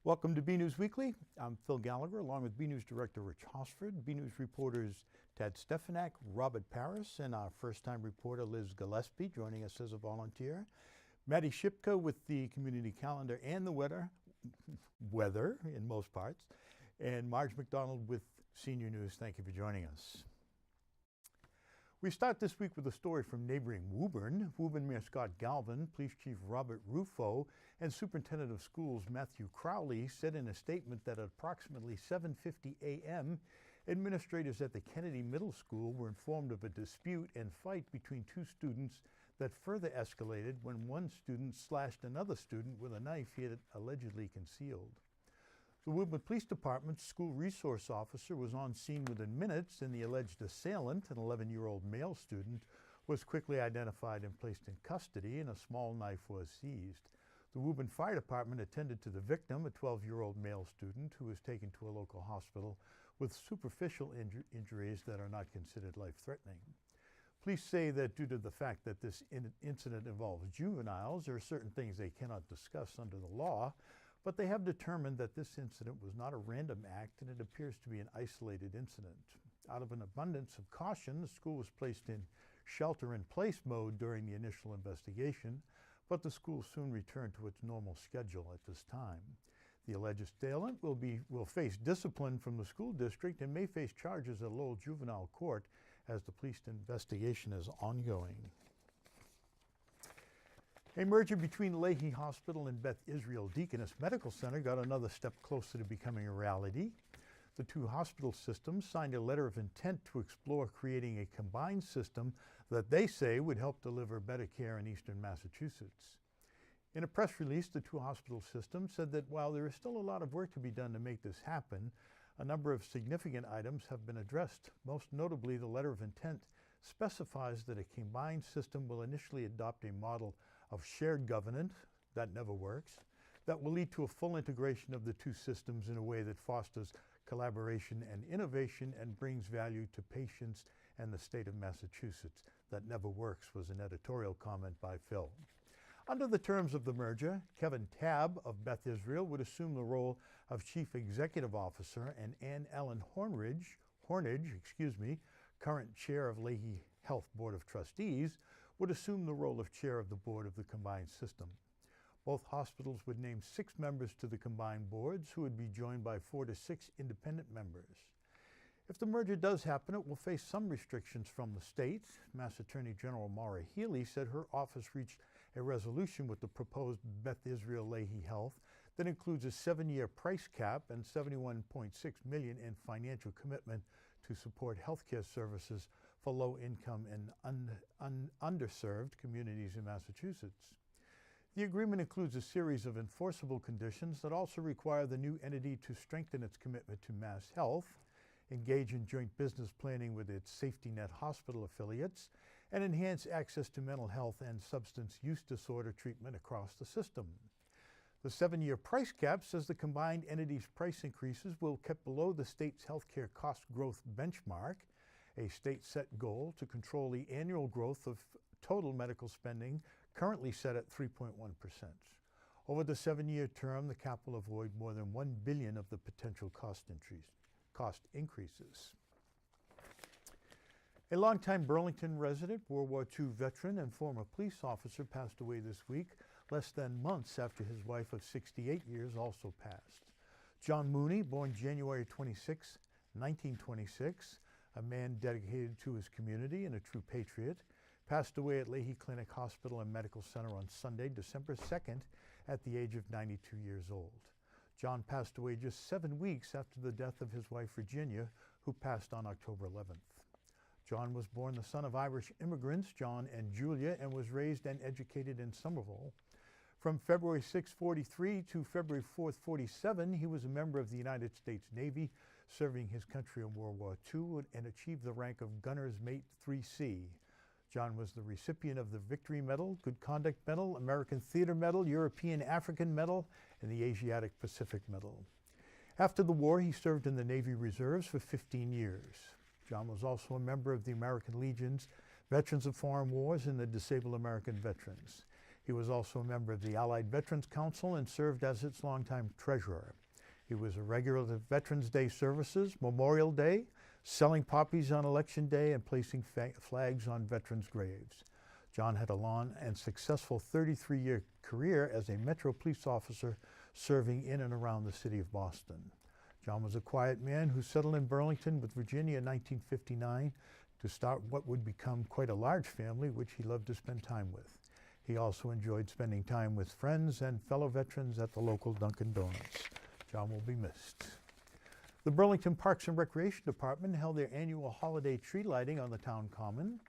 Welcome to BNEWS Weekly. I'm Phil Gallagher, along with BNEWS Director Rich Hosford, BNEWS reporters Ted Stefanak, Robert Paris, and our first-time reporter Liz Gillespie joining us as a volunteer. Maddie Shipka with the community calendar and the weather in most parts, and Marge McDonald with Senior News. Thank you for joining us. We start this week with a story from neighboring Woburn. Woburn Mayor Scott Galvin, Police Chief Robert Rufo, and Superintendent of Schools Matthew Crowley said in a statement that at approximately 7:50 a.m., administrators at the Kennedy Middle School were informed of a dispute and fight between two students that further escalated when one student slashed another student with a knife he had allegedly concealed. The Woburn Police Department's school resource officer was on scene within minutes, and the alleged assailant, an 11-year-old male student, was quickly identified and placed in custody, and a small knife was seized. The Woburn Fire Department attended to the victim, a 12-year-old male student, who was taken to a local hospital with superficial injuries that are not considered life-threatening. Police say that due to the fact that this incident involves juveniles, there are certain things they cannot discuss under the law, but they have determined that this incident was not a random act and it appears to be an isolated incident. Out of an abundance of caution, the school was placed in shelter-in-place mode during the initial investigation, but the school soon returned to its normal schedule at this time. The alleged assailant will face discipline from the school district and may face charges at Lowell Juvenile Court as the police investigation is ongoing. A merger between Lahey Hospital and Beth Israel Deaconess Medical Center got another step closer to becoming a reality. The two hospital systems signed a letter of intent to explore creating a combined system that they say would help deliver better care in eastern Massachusetts. In a press release, the two hospital systems said that while there is still a lot of work to be done to make this happen, a number of significant items have been addressed. Most notably, the letter of intent specifies that a combined system will initially adopt a model of shared governance, that never works, that will lead to a full integration of the two systems in a way that fosters collaboration and innovation and brings value to patients and the state of Massachusetts. That never works was an editorial comment by Phil. Under the terms of the merger, Kevin Tabb of Beth Israel would assume the role of Chief Executive Officer, and Ann Ellen Hornage, current chair of Lahey Health Board of Trustees, would assume the role of chair of the board of the combined system. Both hospitals would name 6 members to the combined boards, who would be joined by 4 to 6 independent members. If the merger does happen, it will face some restrictions from the state. Mass Attorney General Maura Healey said her office reached a resolution with the proposed Beth Israel Lahey Health that includes a 7-year price cap and $71.6 million in financial commitment to support healthcare services for low-income and underserved communities in Massachusetts. The agreement includes a series of enforceable conditions that also require the new entity to strengthen its commitment to Mass Health, engage in joint business planning with its safety net hospital affiliates, and enhance access to mental health and substance use disorder treatment across the system. The 7-year price cap says the combined entity's price increases will be kept below the state's healthcare cost growth benchmark, a state set goal to control the annual growth of total medical spending currently set at 3.1%. Over the 7-year term, the cap will avoid more than $1 billion of the potential cost increases. A longtime Burlington resident, World War II veteran, and former police officer passed away this week, less than months after his wife of 68 years also passed. John Mooney, born January 26, 1926, a man dedicated to his community and a true patriot, passed away at Lahey Clinic Hospital and Medical Center on Sunday, December 2nd, at the age of 92 years old. John passed away just 7 weeks after the death of his wife, Virginia, who passed on October 11th. John was born the son of Irish immigrants, John and Julia, and was raised and educated in Somerville. From February 6, 43 to February 4, 47, he was a member of the United States Navy, serving his country in World War II, and achieved the rank of Gunner's Mate 3C. John was the recipient of the Victory Medal, Good Conduct Medal, American Theater Medal, European African Medal, and the Asiatic Pacific Medal. After the war, he served in the Navy Reserves for 15 years. John was also a member of the American Legions, Veterans of Foreign Wars, and the Disabled American Veterans. He was also a member of the Allied Veterans Council and served as its longtime treasurer. He was a regular at Veterans Day services, Memorial Day, selling poppies on Election Day, and placing flags on veterans' graves. John had a long and successful 33-year career as a Metro police officer serving in and around the city of Boston. John was a quiet man who settled in Burlington with Virginia in 1959 to start what would become quite a large family, which he loved to spend time with. He also enjoyed spending time with friends and fellow veterans at the local Dunkin' Donuts. John will be missed. The Burlington Parks and Recreation Department held their annual holiday tree lighting on the town common,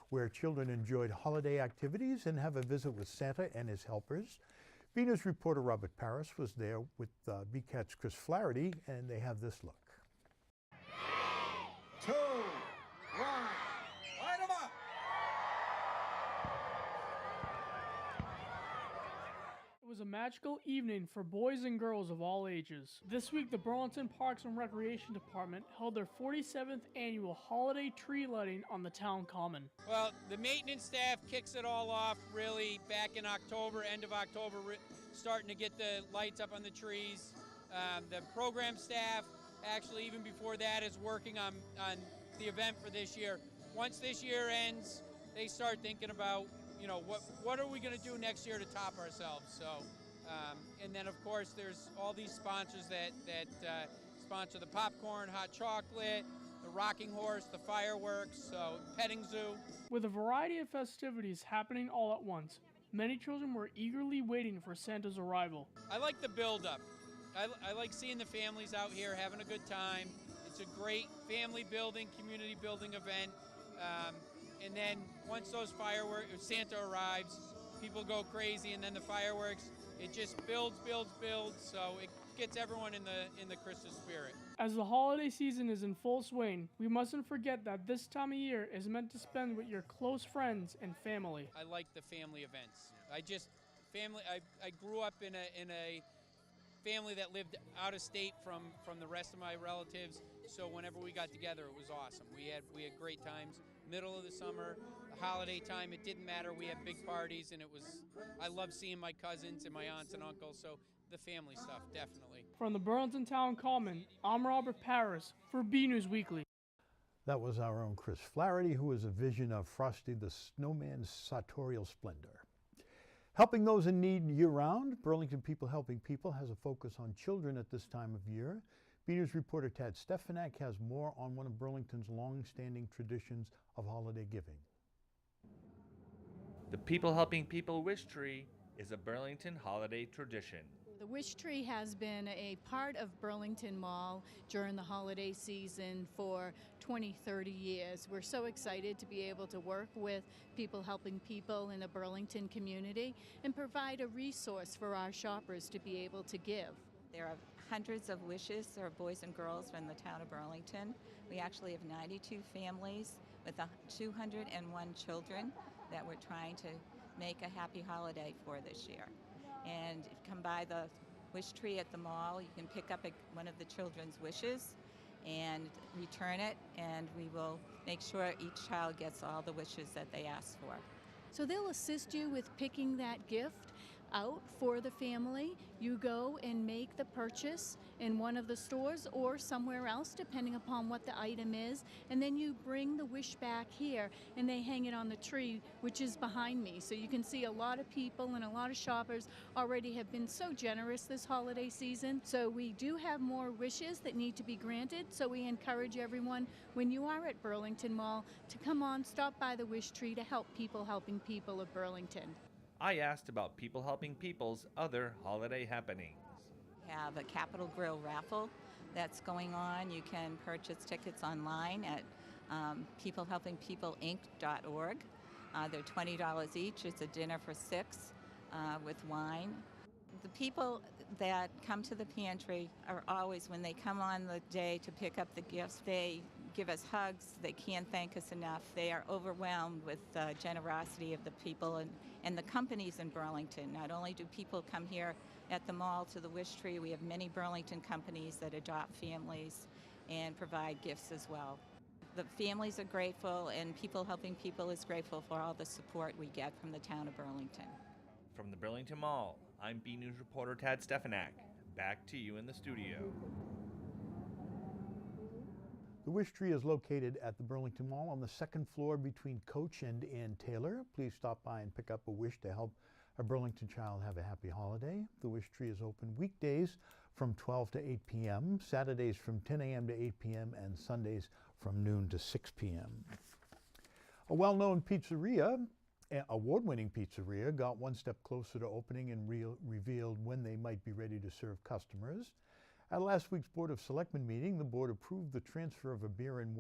where children enjoyed holiday activities and have a visit with Santa and his helpers. BNEWS reporter Robert Paris was there with BCAT's Chris Flaherty, and they have this look. 2, 1, light 'em up! It was a magical evening for boys and girls of all ages. This week, the Burlington Parks and Recreation Department held their 47th annual holiday tree lighting on the town common. Well, the maintenance staff kicks it all off really back in October, end of October, starting to get the lights up on the trees. The program staff, actually even before that, is working on the event for this year. Once this year ends, they start thinking about, you know, what are we going to do next year to top ourselves? So, and then of course there's all these sponsors that sponsor the popcorn, hot chocolate, the rocking horse, the fireworks, so petting zoo. With a variety of festivities happening all at once, many children were eagerly waiting for Santa's arrival. I like the build-up. I like seeing the families out here having a good time. It's a great family building, community building event. And then once those fireworks, Santa arrives, people go crazy, and then the fireworks, it just builds, so it gets everyone in the Christmas spirit. As the holiday season is in full swing, we mustn't forget that this time of year is meant to spend with your close friends and family. I like the family events. I grew up in a family that lived out of state from the rest of my relatives, so whenever we got together, it was awesome. We had great times. Middle of the summer, the holiday time, it didn't matter. We had big parties, and I love seeing my cousins and my aunts and uncles, so the family stuff, definitely. From the Burlington Town Common, I'm Robert Paris for BNEWS Weekly. That was our own Chris Flaherty, who is a vision of Frosty the Snowman's sartorial splendor. Helping those in need year-round, Burlington People Helping People has a focus on children at this time of year. BNEWS reporter Tad Stefanak has more on one of Burlington's long-standing traditions of holiday giving. The People Helping People wish tree is a Burlington holiday tradition. The wish tree has been a part of Burlington Mall during the holiday season for 20-30 years. We're so excited to be able to work with People Helping People in the Burlington community and provide a resource for our shoppers to be able to give. There are hundreds of wishes for boys and girls from the town of Burlington. We actually have 92 families with 201 children that we're trying to make a happy holiday for this year. And if you come by the wish tree at the mall, you can pick up one of the children's wishes and return it, and we will make sure each child gets all the wishes that they ask for. So they'll assist you with picking that gift out for the family. You go and make the purchase in one of the stores or somewhere else, depending upon what the item is, and then you bring the wish back here and they hang it on the tree, which is behind me. So you can see a lot of people and a lot of shoppers already have been so generous this holiday season. So we do have more wishes that need to be granted, so we encourage everyone, when you are at Burlington Mall, to come on, stop by the wish tree to help People Helping People of Burlington. I asked about People Helping People's other holiday happenings. We have a Capitol Grill raffle that's going on. You can purchase tickets online at peoplehelpingpeopleinc.org. They're $20 each. It's a dinner for 6 with wine. The people that come to the pantry are always, when they come on the day to pick up the gifts, they give us hugs. They can't thank us enough. They are overwhelmed with the generosity of the people and the companies in Burlington. Not only do people come here at the mall to the wish tree, we have many Burlington companies that adopt families and provide gifts as well. The families are grateful, and People Helping People is grateful for all the support we get from the town of Burlington. From the Burlington Mall, I'm BNews reporter Tad Stefanak. Back to you in the studio. The Wish Tree is located at the Burlington Mall on the second floor between Coach and Ann Taylor. Please stop by and pick up a wish to help a Burlington child have a happy holiday. The Wish Tree is open weekdays from 12 to 8 p.m., Saturdays from 10 a.m. to 8 p.m., and Sundays from noon to 6 p.m. A well-known pizzeria, award-winning pizzeria, got one step closer to opening and revealed when they might be ready to serve customers. At last week's Board of Selectmen meeting, the board approved the transfer of a beer and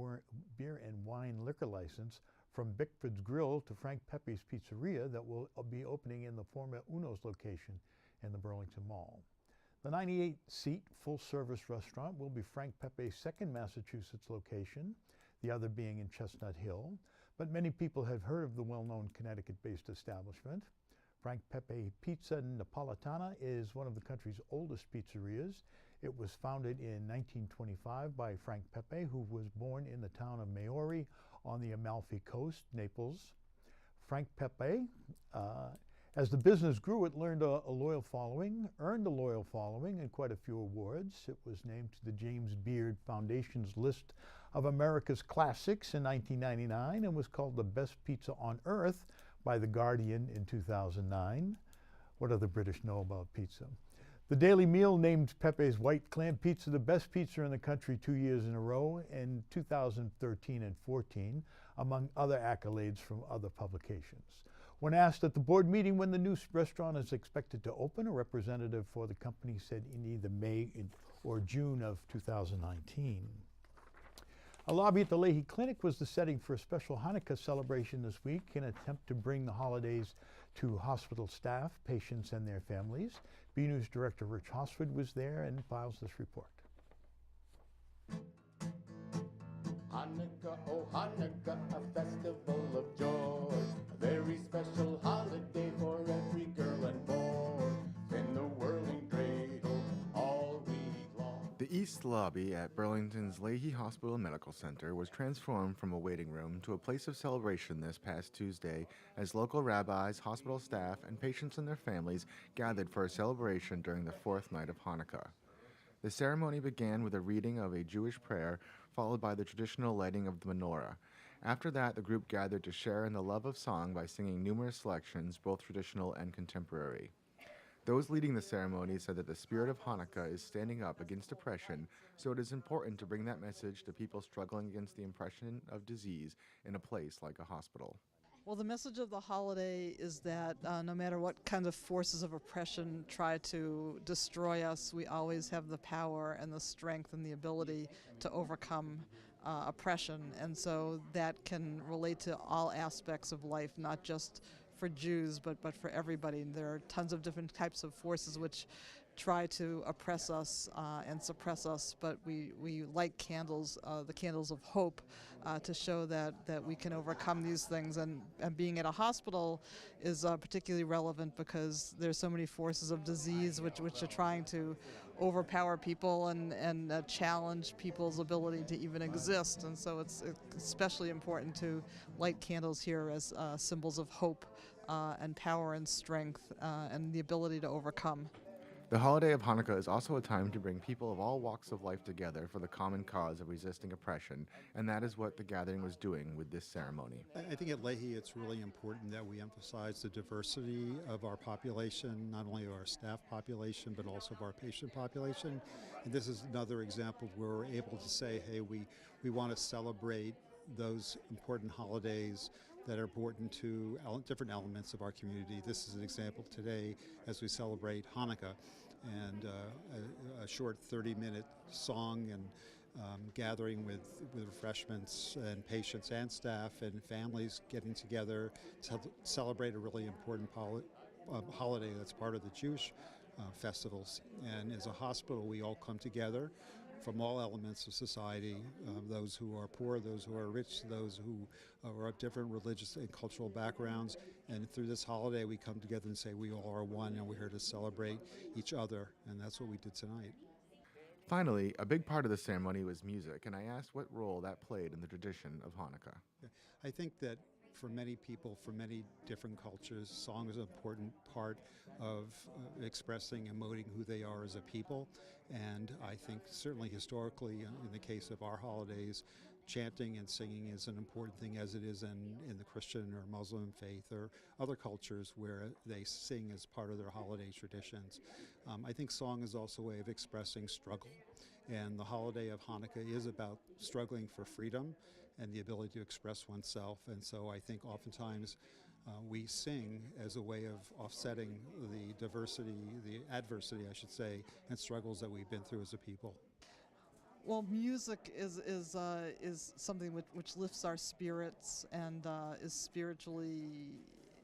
wine liquor license from Bickford's Grill to Frank Pepe's Pizzeria that will be opening in the former Uno's location in the Burlington Mall. The 98-seat full-service restaurant will be Frank Pepe's second Massachusetts location, the other being in Chestnut Hill, but many people have heard of the well-known Connecticut-based establishment. Frank Pepe Pizza Napolitana is one of the country's oldest pizzerias. It was founded in 1925 by Frank Pepe, who was born in the town of Maori on the Amalfi Coast, Naples. Frank Pepe, as the business grew, it earned a loyal following, and quite a few awards. It was named to the James Beard Foundation's list of America's Classics in 1999 and was called the best pizza on earth by The Guardian in 2009. What do the British know about pizza? The Daily Meal named Pepe's White Clam Pizza the best pizza in the country 2 years in a row in 2013 and 14, among other accolades from other publications. When asked at the board meeting when the new restaurant is expected to open, a representative for the company said in either May or June of 2019. A lobby at the Lahey Clinic was the setting for a special Hannukah celebration this week in an attempt to bring the holidays to hospital staff, patients, and their families. BNews Director Rich Hosford was there and files this report. Hannukah, oh Hannukah, a festival of joy, a very special holiday for every girl and boy, in the whirling cradle all week long. The East Lobby at Burlington's Lahey Hospital Medical Center was transformed from a waiting room to a place of celebration this past Tuesday as local rabbis, hospital staff, and patients and their families gathered for a celebration during the fourth night of Hanukkah. The ceremony began with a reading of a Jewish prayer, followed by the traditional lighting of the menorah. After that, the group gathered to share in the love of song by singing numerous selections, both traditional and contemporary. Those leading the ceremony said that the spirit of Hanukkah is standing up against oppression, so it is important to bring that message to people struggling against the oppression of disease in a place like a hospital. Well, the message of the holiday is that no matter what kinds of forces of oppression try to destroy us, we always have the power and the strength and the ability to overcome oppression. And so that can relate to all aspects of life, not just for Jews, but for everybody. There are tons of different types of forces which try to oppress us and suppress us, but we light candles, the candles of hope, to show that we can overcome these things. And being at a hospital is particularly relevant because there's so many forces of disease which are trying to overpower people and challenge people's ability to even exist. And so it's especially important to light candles here as symbols of hope and power and strength and the ability to overcome. The holiday of Hanukkah is also a time to bring people of all walks of life together for the common cause of resisting oppression, and that is what the gathering was doing with this ceremony. I think at Lahey it's really important that we emphasize the diversity of our population, not only our staff population, but also of our patient population. And this is another example where we're able to say, hey, we want to celebrate those important holidays that are important to different elements of our community. This is an example today as we celebrate Hanukkah, and a short 30-minute song and gathering with refreshments and patients and staff and families getting together to celebrate a really important holiday that's part of the Jewish festivals. And as a hospital, we all come together from all elements of society, those who are poor, those who are rich, those who are of different religious and cultural backgrounds. And through this holiday, we come together and say we all are one, and we're here to celebrate each other. And that's what we did tonight. Finally, a big part of the ceremony was music, and I asked what role that played in the tradition of Hanukkah. I think that for many people, for many different cultures, song is an important part of expressing, emoting who they are as a people. And I think certainly historically, in the case of our holidays, chanting and singing is an important thing, as it is in the Christian or Muslim faith or other cultures where they sing as part of their holiday traditions. I think song is also a way of expressing struggle. And the holiday of Hanukkah is about struggling for freedom and the ability to express oneself. And so I think oftentimes we sing as a way of offsetting the diversity, the adversity, I should say, and struggles that we've been through as a people. Well, music is something which lifts our spirits and is spiritually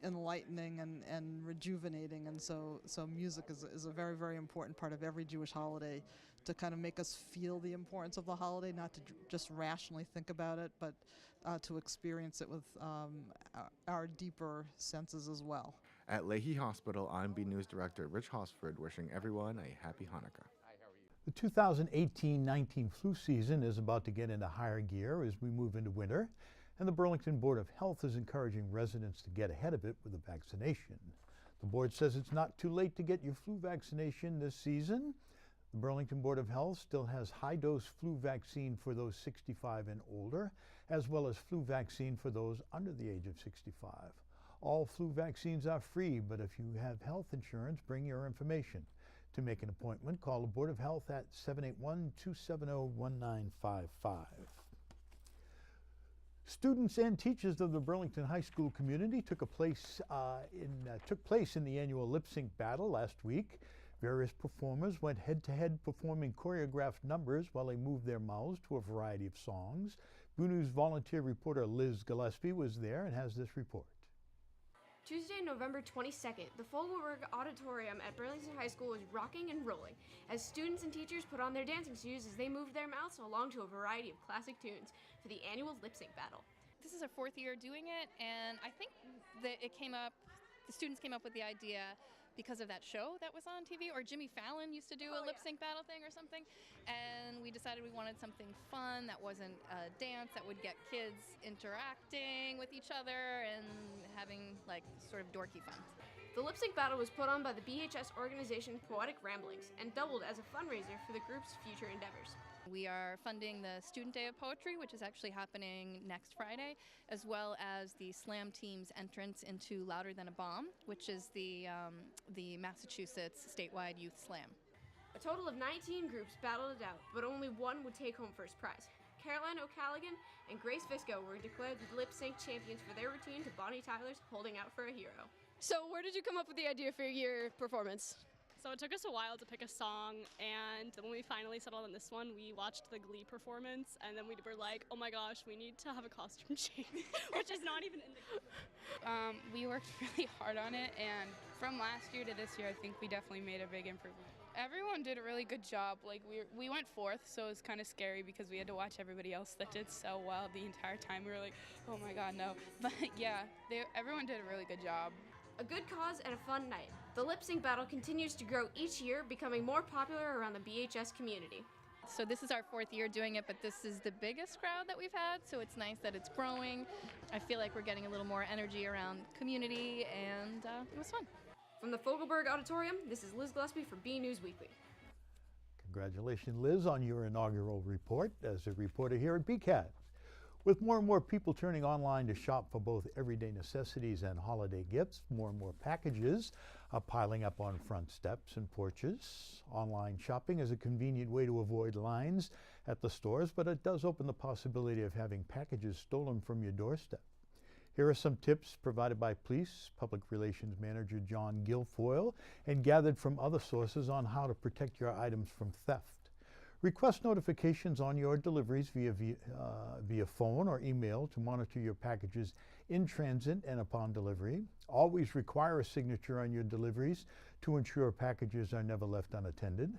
enlightening and rejuvenating, and so music is a very, very important part of every Jewish holiday, to kind of make us feel the importance of the holiday, not to just rationally think about it, but to experience it with our deeper senses as well. At Lahey Hospital, I'm BNEWS Director Rich Hosford, wishing everyone a happy Hanukkah. The 2018-19 flu season is about to get into higher gear as we move into winter, and the Burlington Board of Health is encouraging residents to get ahead of it with a vaccination. The board says it's not too late to get your flu vaccination this season. The Burlington Board of Health still has high-dose flu vaccine for those 65 and older, as well as flu vaccine for those under the age of 65. All flu vaccines are free, but if you have health insurance, bring your information. To make an appointment, call the Board of Health at 781-270-1955. Students and teachers of the Burlington High School community took place in the annual lip sync battle last week. Various performers went head-to-head performing choreographed numbers while they moved their mouths to a variety of songs. BNEWS volunteer reporter Liz Gillespie was there and has this report. Tuesday, November 22nd, the Fogelberg Auditorium at Burlington High School was rocking and rolling as students and teachers put on their dancing shoes as they moved their mouths along to a variety of classic tunes for the annual lip sync battle. This is our 4th year doing it, and I think that the students came up with the idea because of that show that was on TV, or Jimmy Fallon used to do a lip sync battle thing or something, and we decided we wanted something fun that wasn't a dance, that would get kids interacting with each other and having like sort of dorky fun. The lip sync battle was put on by the BHS organization Poetic Ramblings and doubled as a fundraiser for the group's future endeavors. We are funding the Student Day of Poetry, which is actually happening next Friday, as well as the Slam team's entrance into Louder Than a Bomb, which is the Massachusetts statewide youth slam. A total of 19 groups battled it out, but only one would take home first prize. Caroline O'Callaghan and Grace Visco were declared the lip sync champions for their routine to Bonnie Tyler's Holding Out for a Hero. So where did you come up with the idea for your performance? So it took us a while to pick a song, and when we finally settled on this one, we watched the Glee performance, and then we were like, oh my gosh, we need to have a costume change, which is not even in the We worked really hard on it, and from last year to this year, I think we definitely made a big improvement. Everyone did a really good job. Like we went 4th, so it was kind of scary because we had to watch everybody else that did so well the entire time. We were like, oh my god, no. But yeah, everyone did a really good job. A good cause and a fun night. The lip sync battle continues to grow each year, becoming more popular around the BHS community. So this is our 4th year doing it, but this is the biggest crowd that we've had, so it's nice that it's growing. I feel like we're getting a little more energy around community, and it was fun. From the Fogelberg Auditorium, this is Liz Gillespie for BNEWS Weekly. Congratulations, Liz, on your inaugural report as a reporter here at BCAT. With more and more people turning online to shop for both everyday necessities and holiday gifts, more and more packages are piling up on front steps and porches. Online shopping is a convenient way to avoid lines at the stores, but it does open the possibility of having packages stolen from your doorstep. Here are some tips provided by Police Public Relations Manager John Guilfoyle and gathered from other sources on how to protect your items from theft. Request notifications on your deliveries via phone or email to monitor your packages in transit and upon delivery. Always require a signature on your deliveries to ensure packages are never left unattended.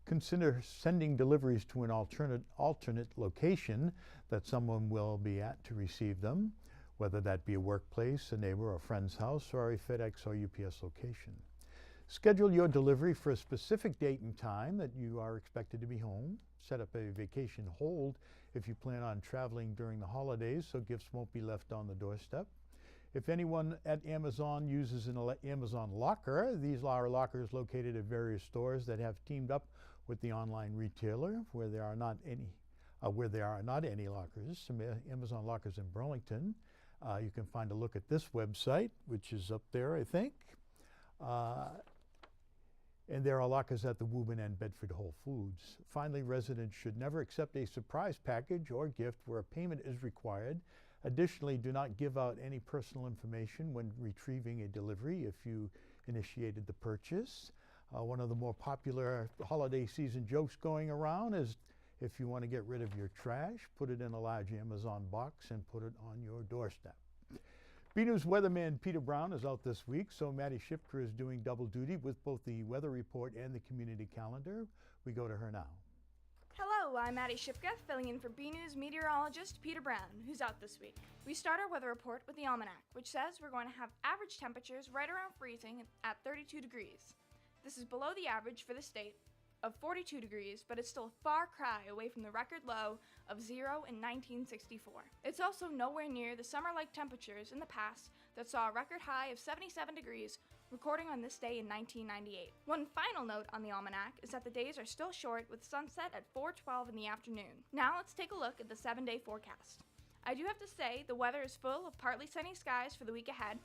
Consider sending deliveries to an alternate location that someone will be at to receive them, whether that be a workplace, a neighbor or friend's house, or a FedEx or UPS location. Schedule your delivery for a specific date and time that you are expected to be home. Set up a vacation hold if you plan on traveling during the holidays so gifts won't be left on the doorstep. If anyone at Amazon uses an Amazon locker, these are lockers located at various stores that have teamed up with the online retailer where there are not any lockers. Some Amazon lockers in Burlington. You can find a look at this website, which is up there, I think. And there are lockers at the Woburn and Bedford Whole Foods. Finally, residents should never accept a surprise package or gift where a payment is required. Additionally, do not give out any personal information when retrieving a delivery if you initiated the purchase. One of the more popular holiday season jokes going around is if you want to get rid of your trash, put it in a large Amazon box and put it on your doorstep. BNEWS weatherman Peter Brown is out this week, so Maddie Shipker is doing double duty with both the weather report and the community calendar. We go to her now. Hello, I'm Maddie Shipka, filling in for BNews meteorologist Peter Brown, who's out this week. We start our weather report with the almanac, which says we're going to have average temperatures right around freezing at 32 degrees. This is below the average for the state of 42 degrees, but it's still a far cry away from the record low of 0 in 1964. It's also nowhere near the summer-like temperatures in the past that saw a record high of 77 degrees recording on this day in 1998. One final note on the almanac is that the days are still short with sunset at 4:12 in the afternoon. Now let's take a look at the 7-day forecast. I do have to say the weather is full of partly sunny skies for the week ahead.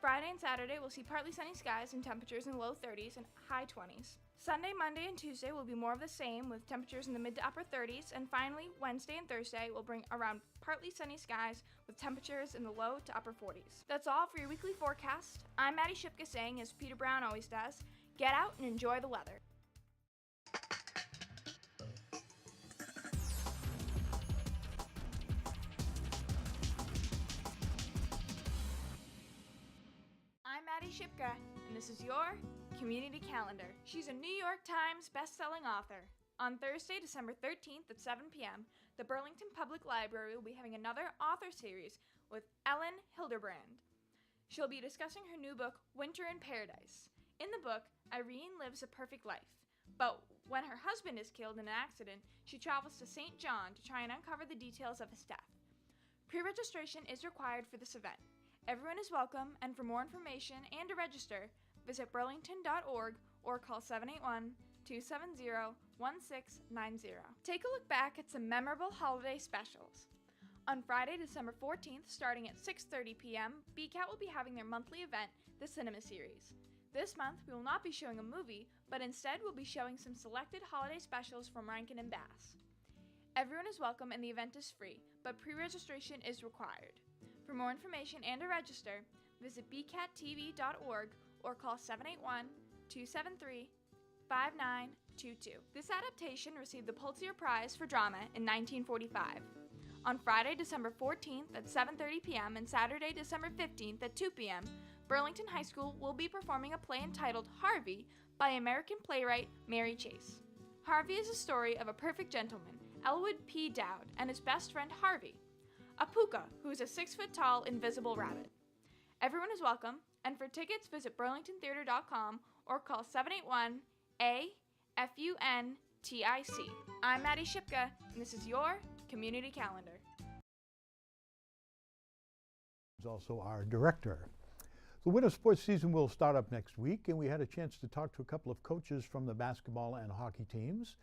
Friday and Saturday we'll see partly sunny skies and temperatures in the low 30s and high 20s. Sunday, Monday, and Tuesday will be more of the same with temperatures in the mid to upper 30s, and finally Wednesday and Thursday will bring around partly sunny skies with temperatures in the low to upper 40s. That's all for your weekly forecast. I'm Maddie Shipka saying, as Peter Brown always does, get out and enjoy the weather. I'm Maddie Shipka, and this is your Community Calendar. She's a New York Times best-selling author. On Thursday, December 13th at 7 p.m., the Burlington Public Library will be having another author series with Ellen Hilderbrand. She'll be discussing her new book, Winter in Paradise. In the book, Irene lives a perfect life, but when her husband is killed in an accident, she travels to St. John to try and uncover the details of his death. Pre-registration is required for this event. Everyone is welcome, and for more information and to register, visit burlington.org or call 781-270-1690. Take a look back at some memorable holiday specials. On Friday, December 14th, starting at 6:30 p.m., BCAT will be having their monthly event, the Cinema Series. This month, we will not be showing a movie, but instead we'll be showing some selected holiday specials from Rankin and Bass. Everyone is welcome and the event is free, but pre-registration is required. For more information and to register, visit bcattv.org or call 781-273-5922. This adaptation received the Pulitzer Prize for Drama in 1945. On Friday, December 14th at 7:30 p.m. and Saturday, December 15th at 2 p.m., Burlington High School will be performing a play entitled Harvey by American playwright Mary Chase. Harvey is a story of a perfect gentleman, Elwood P. Dowd, and his best friend Harvey, a puka, who is a 6-foot-tall invisible rabbit. Everyone is welcome, and for tickets, visit burlingtontheater.com or call 781-AFUNTIC. I'm Maddie Shipka, and this is your Community Calendar. He's also our director. The winter sports season will start up next week, and we had a chance to talk to a couple of coaches from the basketball and hockey teams.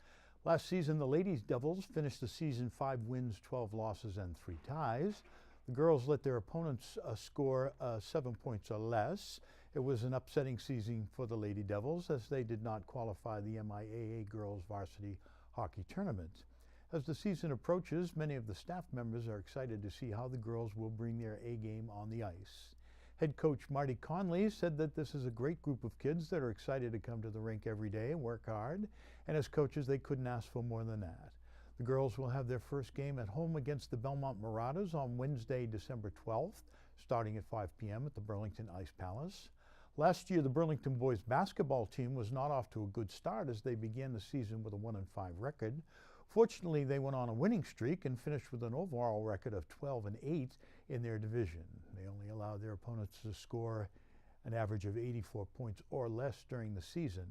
Last season, the Ladies Devils finished the season 5 wins, 12 losses, and 3 ties. The girls let their opponents score 7 points or less. It was an upsetting season for the Lady Devils as they did not qualify the MIAA Girls Varsity Hockey Tournament. As the season approaches, many of the staff members are excited to see how the girls will bring their A game on the ice. Head coach Marty Conley said that this is a great group of kids that are excited to come to the rink every day and work hard, and as coaches they couldn't ask for more than that. The girls will have their first game at home against the Belmont Marauders on Wednesday, December 12th, starting at 5 p.m. at the Burlington Ice Palace. Last year, the Burlington boys basketball team was not off to a good start as they began the season with a 1-5 record. Fortunately, they went on a winning streak and finished with an overall record of 12-8 in their division. They only allowed their opponents to score an average of 84 points or less during the season.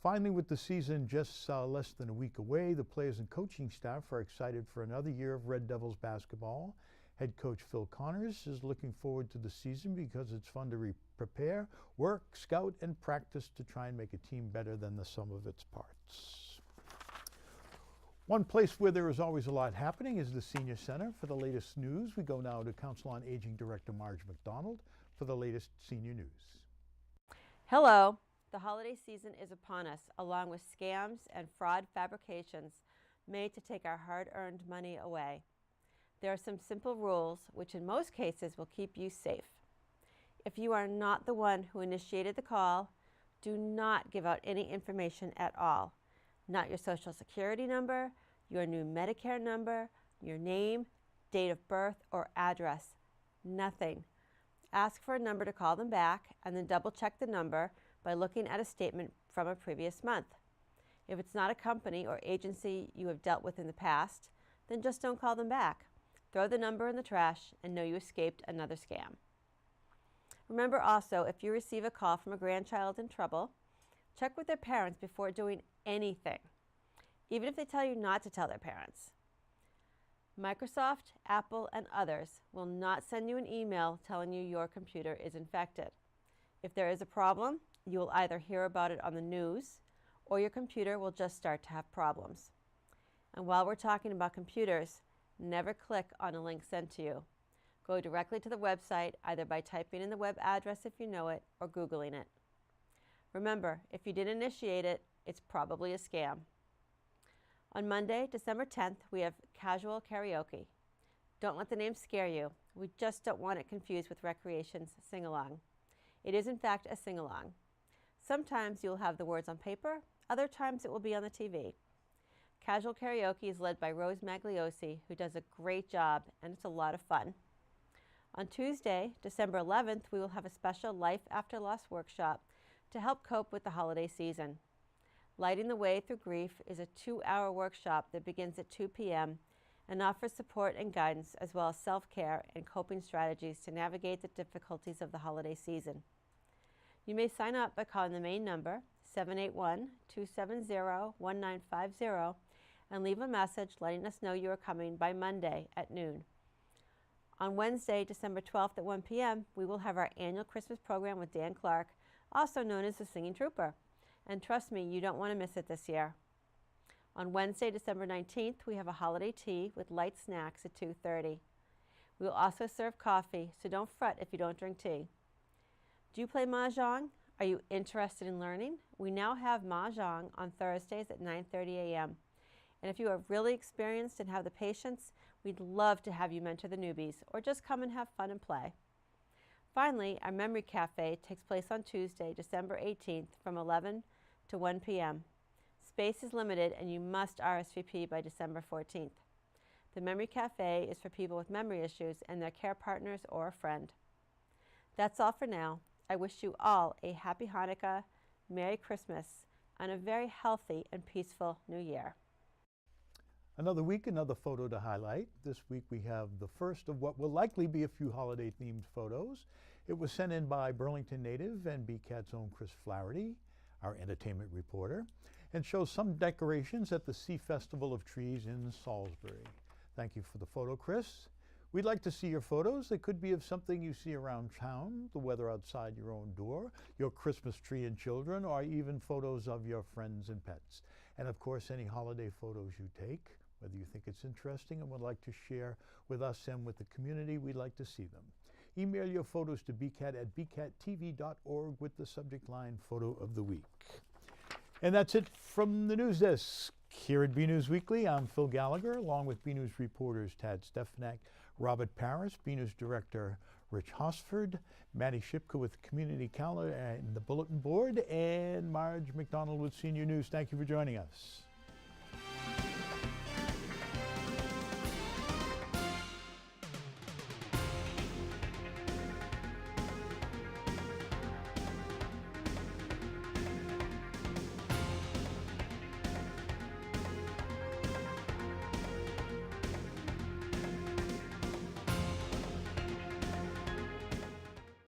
Finally, with the season just less than a week away, the players and coaching staff are excited for another year of Red Devils basketball. Head coach Phil Connors is looking forward to the season because it's fun to prepare, work, scout, and practice to try and make a team better than the sum of its parts. One place where there is always a lot happening is the Senior Center. For the latest news, we go now to Council on Aging Director Marge McDonald for the latest senior news. Hello. The holiday season is upon us, along with scams and fraud fabrications made to take our hard-earned money away. There are some simple rules which in most cases will keep you safe. If you are not the one who initiated the call, do not give out any information at all. Not your social security number, your new Medicare number, your name, date of birth, or address. Nothing. Ask for a number to call them back and then double check the number by looking at a statement from a previous month. If it's not a company or agency you have dealt with in the past, then just don't call them back. Throw the number in the trash and know you escaped another scam. Remember also, if you receive a call from a grandchild in trouble, check with their parents before doing anything, even if they tell you not to tell their parents. Microsoft, Apple, and others will not send you an email telling you your computer is infected. If there is a problem, you will either hear about it on the news or your computer will just start to have problems. And while we're talking about computers, never click on a link sent to you. Go directly to the website, either by typing in the web address if you know it, or Googling it. Remember, if you didn't initiate it, it's probably a scam. On Monday, December 10th, we have casual karaoke. Don't let the name scare you. We just don't want it confused with Recreation's sing-along. It is in fact a sing-along. Sometimes you'll have the words on paper, other times it will be on the TV. Casual karaoke is led by Rose Magliosi, who does a great job, and it's a lot of fun. On Tuesday, December 11th, we will have a special Life After Loss workshop to help cope with the holiday season. Lighting the Way Through Grief is a 2-hour workshop that begins at 2 p.m. and offers support and guidance as well as self-care and coping strategies to navigate the difficulties of the holiday season. You may sign up by calling the main number, 781-270-1950, and leave a message letting us know you are coming by Monday at noon. On Wednesday, December 12th at 1 p.m., we will have our annual Christmas program with Dan Clark, also known as the Singing Trooper. And trust me, you don't want to miss it this year. On Wednesday, December 19th, we have a holiday tea with light snacks at 2:30. We will also serve coffee, so don't fret if you don't drink tea. Do you play Mahjong? Are you interested in learning? We now have Mahjong on Thursdays at 9:30 a.m. And if you are really experienced and have the patience, we'd love to have you mentor the newbies or just come and have fun and play. Finally, our Memory Cafe takes place on Tuesday, December 18th from 11 to 1 p.m. Space is limited and you must RSVP by December 14th. The Memory Cafe is for people with memory issues and their care partners or a friend. That's all for now. I wish you all a happy Hanukkah, Merry Christmas, and a very healthy and peaceful New Year. Another week, another photo to highlight. This week we have the first of what will likely be a few holiday-themed photos. It was sent in by Burlington native and BCAT's own Chris Flaherty, our entertainment reporter, and shows some decorations at the Sea Festival of Trees in Salisbury. Thank you for the photo, Chris. We'd like to see your photos. They could be of something you see around town, the weather outside your own door, your Christmas tree and children, or even photos of your friends and pets. And of course, any holiday photos you take, whether you think it's interesting and would like to share with us and with the community, we'd like to see them. Email your photos to bcat@bcattv.org with the subject line Photo of the Week. And that's it from the news desk. Here at BNEWS Weekly, I'm Phil Gallagher, along with BNEWS reporters Tad Stefanak, Robert Paris, BNEWS Director Rich Hosford, Maddie Shipka with Community Calendar and the Bulletin Board, and Marge McDonald with Senior News. Thank you for joining us.